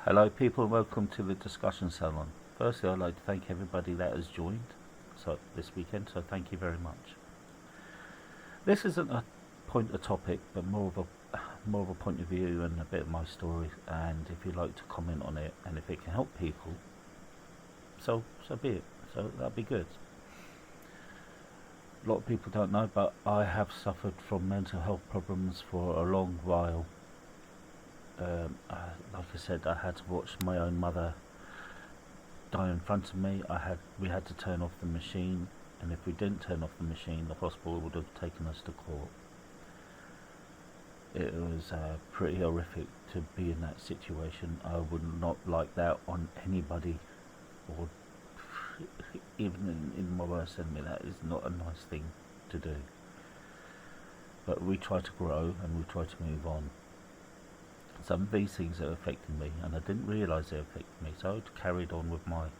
Hello, people, and welcome to the discussion salon. Firstly, I'd like to thank everybody that has joined this weekend, so thank you very much. This isn't a topic, but more of a point of view and a bit of my story. And if you'd like to comment on it, and if it can help people, so be it. So that'd be good. A lot of people don't know, but I have suffered from mental health problems for a long while. Like I said, I had to watch my own mother die in front of me. We had to turn off the machine, and if we didn't turn off the machine, the hospital would have taken us to court. It was pretty horrific to be in that situation. I would not like that on anybody, or even in my worst enemy. That is not a nice thing to do. But we try to grow and we try to move on. Some of these things are affecting me, and I didn't realise they affected me, so I carried on with my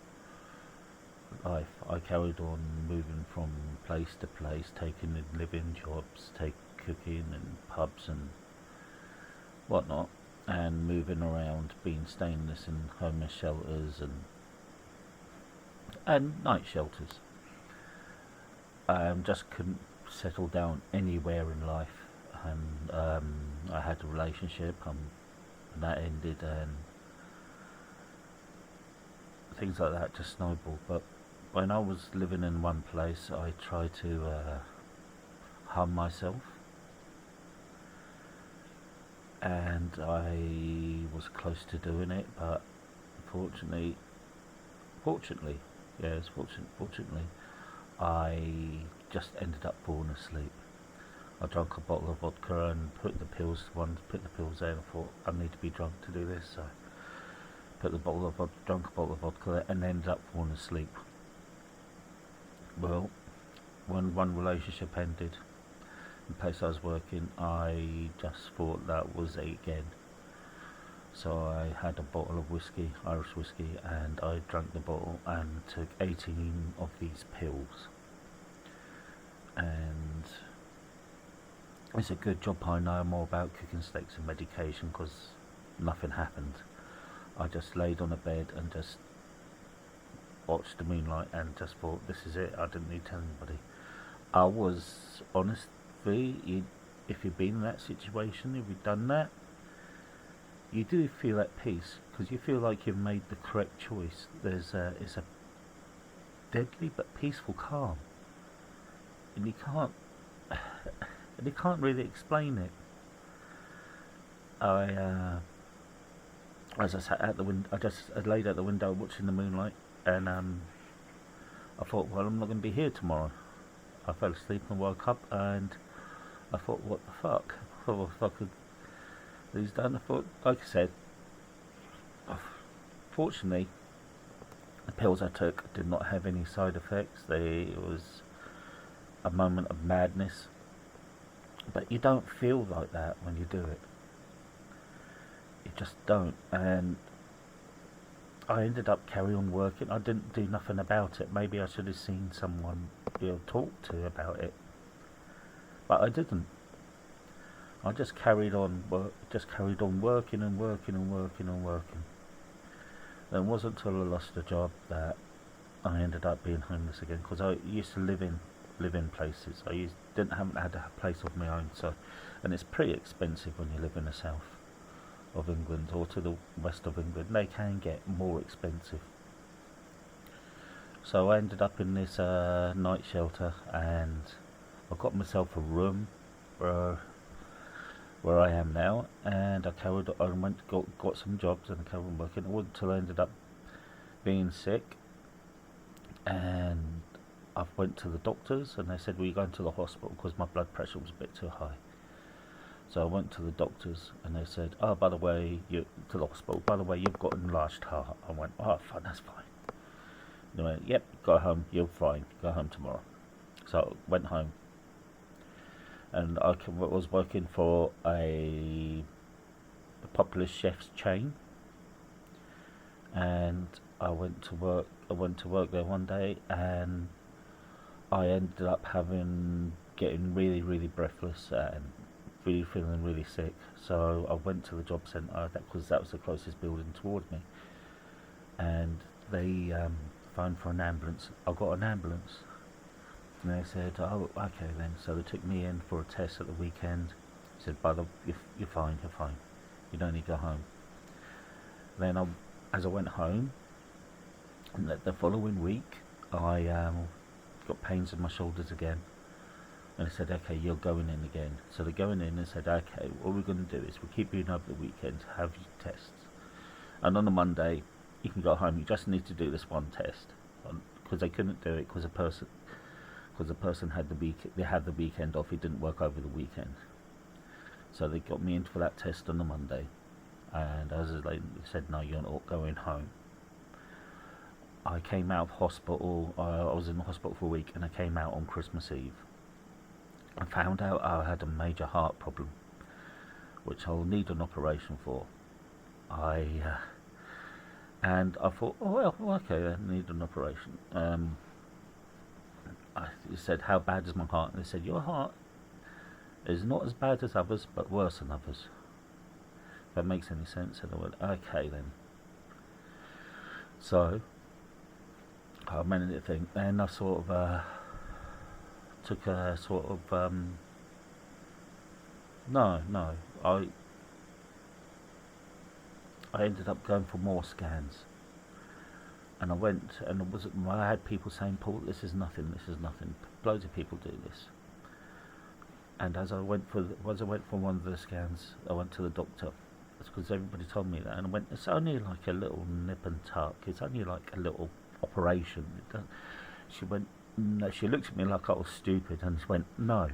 life. I carried on moving from place to place, taking in living jobs, cooking in pubs and whatnot, and moving around, being stainless in homeless shelters and night shelters. Just couldn't settle down anywhere in life, and I had a relationship, and that ended, and things like that just snowballed. But when I was living in one place, I tried to harm myself, and I was close to doing it, but fortunately, yes, fortunately, I just ended up falling asleep. I drank a bottle of vodka and put the pills there, and I thought I need to be drunk to do this, so drank a bottle of vodka and ended up falling asleep. Well, when one relationship ended, the place I was working, I just thought that was it again. So I had a bottle of whiskey, Irish whiskey, and I drank the bottle and took 18 of these pills. And it's a good job I know more about cooking steaks and medication, because nothing happened. I just laid on a bed and just watched the moonlight and just thought, this is it. I didn't need to tell anybody. I was honestly, if you've been in that situation, if you've done that, you do feel at peace, because you feel like you've made the correct choice. It's a deadly but peaceful calm, and you can't really explain it. As I sat at the window, I laid at the window watching the moonlight, and I thought, well, I'm not going to be here tomorrow. I fell asleep and woke up, and I thought, what the fuck? I thought, if I could lose done. I thought, like I said, fortunately, the pills I took did not have any side effects. It was a moment of madness, but you don't feel like that when you do it. You just don't. And I ended up carrying on working. I didn't do nothing about it. Maybe I should have seen someone talk to about it, but I didn't. I just carried on working and working and working and working. And it wasn't until I lost a job that I ended up being homeless again, because I used to live in places. Haven't had a place of my own, and it's pretty expensive when you live in the south of England or to the west of England. They can get more expensive. So I ended up in this night shelter, and I got myself a room where I am now, and got some jobs, and I carried on working. It wasn't until I ended up being sick, and I went to the doctors, and they said, well, you're going to the hospital, because my blood pressure was a bit too high. So I went to the doctors, and they said, oh, by the way, you've got an enlarged heart. I went, oh, fine, that's fine. They went, yep, go home, you're fine, go home tomorrow. So I went home, and I was working for a popular chef's chain, and I went to work there one day, and I ended up getting really, really breathless, and really feeling really sick. So I went to the job centre, because that was the closest building toward me, and they phoned for an ambulance. I got an ambulance, and they said, "Oh, okay then." So they took me in for a test at the weekend. Said, you're fine, you're fine. You don't need to go home." Then, as I went home, the following week, I got pains in my shoulders again. And they said, "Okay, you're going in again." So they're going in and said, "Okay, what we're going to do is we'll keep you in over the weekend, have your tests. And on a Monday, you can go home. You just need to do this one test." Because they couldn't do it because the person had the weekend off. He didn't work over the weekend. So they got me in for that test on the Monday. And as they said, "No, you're not going home." I came out of hospital. I was in the hospital for a week, and I came out on Christmas Eve. I found out I had a major heart problem, which I'll need an operation for. And I thought, oh well, okay, I need an operation. I said, "How bad is my heart?" And they said, "Your heart is not as bad as others, but worse than others." If that makes any sense. And I went, "Okay then." So I managed to think. Then I sort of took a sort of no. I ended up going for more scans, and I went, and I had people saying, "Paul, this is nothing. This is nothing." Loads of people do this. And as I went for one of the scans, I went to the doctor. It's because everybody told me that, and I went, "It's only like a little nip and tuck. It's only like a little operation." She went, no. She looked at me like I was stupid, and she went, "No,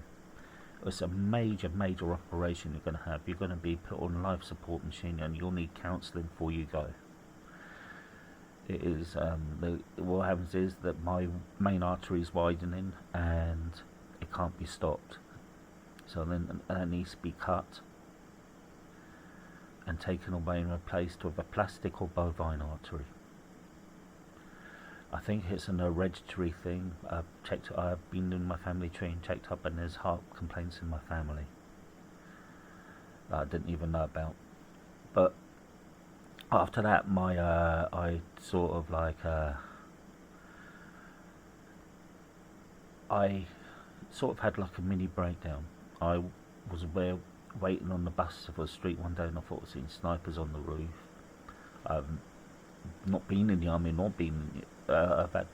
it's a major operation you're going to have. You're going to be put on life support machine, and you'll need counselling before you go." It is what happens is that my main artery is widening, and it can't be stopped. So then that needs to be cut and taken away and replaced with a plastic or bovine artery. I think it's an hereditary thing. I've been in my family tree and checked up, and there's heart complaints in my family that I didn't even know about. But after that, I sort of had like a mini breakdown. I was waiting on the bus for the street one day, and I thought I seen snipers on the roof. Not been in the army, not been. I've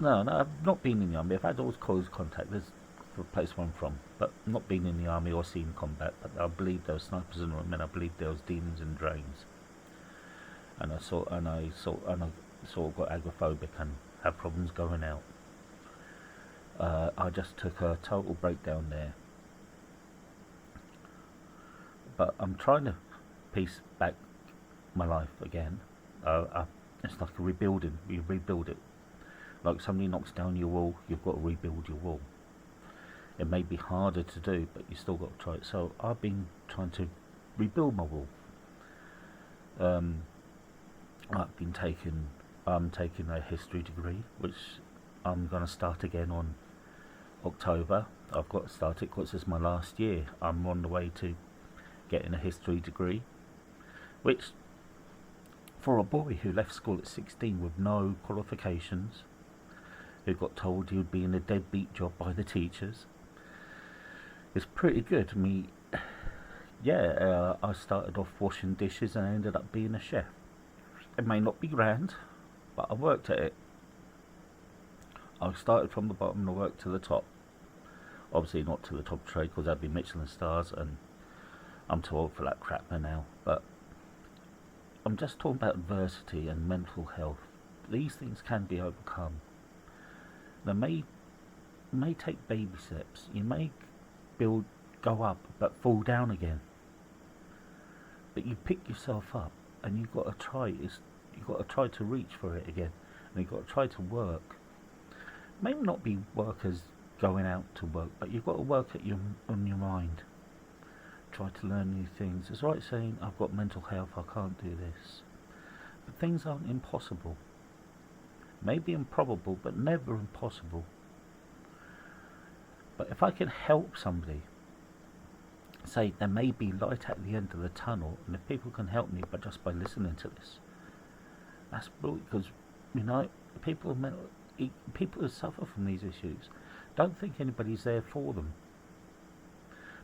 not been in the army. I've had all close contact. There's the place where I'm from, but not been in the army or seen combat. But I believe there were snipers in the room, and I believe there was demons and drains. And I sort of got agoraphobic and had problems going out. I just took a total breakdown there. But I'm trying to piece back my life again. It's like a rebuilding. You rebuild it. Like somebody knocks down your wall, you've got to rebuild your wall. It may be harder to do, but you still got to try it. So I've been trying to rebuild my wall. I'm taking a history degree, which I'm going to start again on October. I've got to start it because it's my last year. I'm on the way to getting a history degree, which for a boy who left school at 16 with no qualifications, who got told he would be in a deadbeat job by the teachers, is pretty good. I started off washing dishes and I ended up being a chef. It may not be grand, but I worked at it. I started from the bottom and I worked to the top. Obviously not to the top trade, because that'd be Michelin stars, and I'm too old for that crap now. But I'm just talking about adversity and mental health. These things can be overcome. They may take baby steps. You may go up, but fall down again. But you pick yourself up, and you've got to try. You've got to try to reach for it again, and you've got to try to work. Maybe not be work as going out to work, but you've got to work on your mind. Try to learn new things. It's like saying, "I've got mental health, I can't do this." But things aren't impossible. Maybe improbable, but never impossible. But if I can help somebody say there may be light at the end of the tunnel, and if people can help me, but just by listening to this, that's brilliant. Because people people who suffer from these issues don't think anybody's there for them,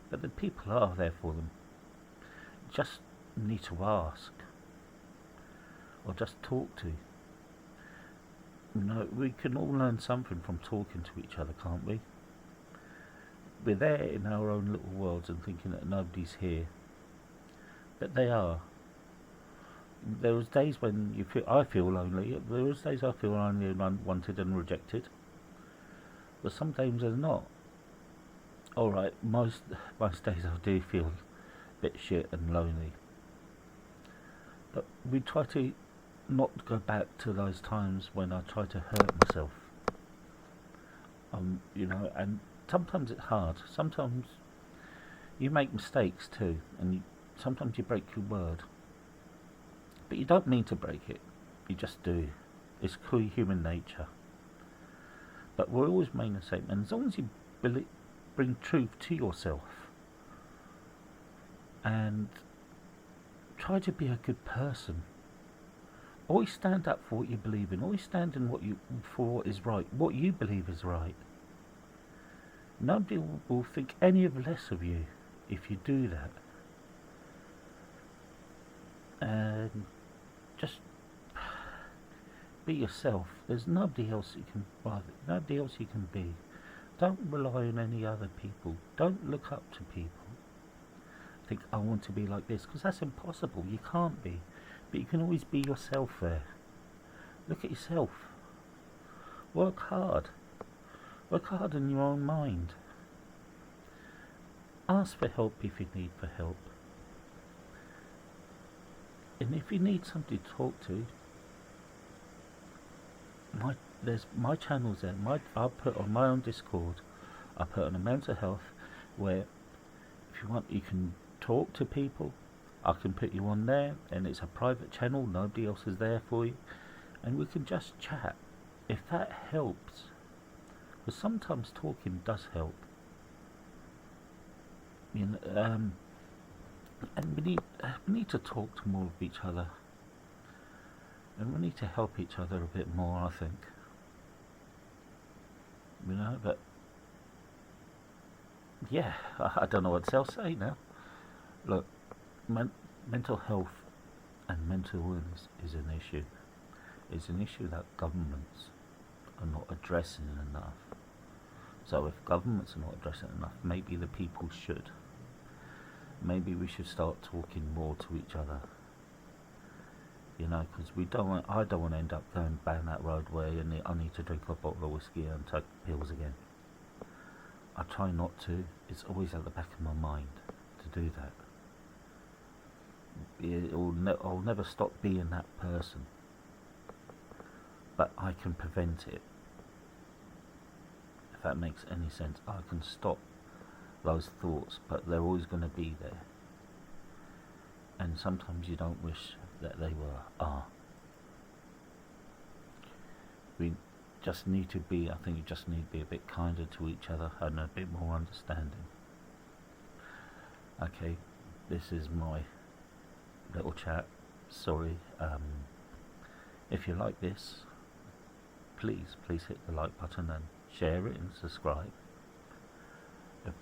but the people are there for them. Just need to ask, or just talk to. We can all learn something from talking to each other, can't we? We're there in our own little worlds and thinking that nobody's here, but they are. There was days when I feel lonely. There was days I feel lonely and unwanted and rejected. But some days there's not. Alright, most days I do feel a bit shit and lonely. But we try to not go back to those times when I try to hurt myself. And sometimes it's hard. Sometimes you make mistakes too, and sometimes you break your word. But you don't mean to break it. You just do. It's human nature. But we're always making the same. And as long as you bring truth to yourself and try to be a good person, always stand up for what you believe in. Always stand in for what is right. What you believe is right. Nobody will think any of less of you if you do that. And just be yourself. There's nobody else you can be. Don't rely on any other people. Don't look up to people. Think, I want to be like this, because that's impossible. You can't be. But you can always be yourself there. Look at yourself. Work hard. Work hard in your own mind. Ask for help if you need for help. And if you need somebody to talk to, there's my channels there. I'll put on my own Discord. I'll put on a mental health where if you want you can talk to people. I can put you on there, and it's a private channel. Nobody else is there for you, and we can just chat. If that helps, because sometimes talking does help. And we need to talk to more of each other, and we need to help each other a bit more, I think. But yeah, I don't know what else to say now. Look, mental health and mental illness is an issue. It's an issue that governments are not addressing enough. So if governments are not addressing it enough, maybe the people should. Maybe we should start talking more to each other. Because I don't want to end up going down that road where I need to drink a bottle of whiskey and take pills again. I try not to. It's always at the back of my mind to do that. I'll never stop being that person, but I can prevent it. If that makes any sense, I can stop those thoughts, but they're always going to be there. And sometimes you don't wish that they are. We just need to be, I think you just need to be a bit kinder to each other and a bit more understanding. Okay, this is my little chat. Sorry. If you like this, please hit the like button and share it and subscribe.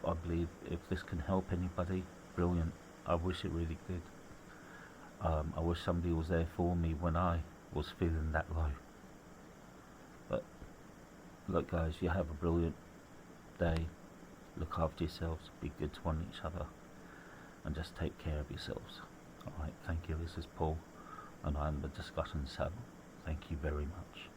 I believe if this can help anybody, brilliant. I wish it really did. I wish somebody was there for me when I was feeling that low. But look guys, you have a brilliant day. Look after yourselves, be good to one each other, and just take care of yourselves. Alright, thank you. This is Paul, and I'm the Discussion Channel. Thank you very much.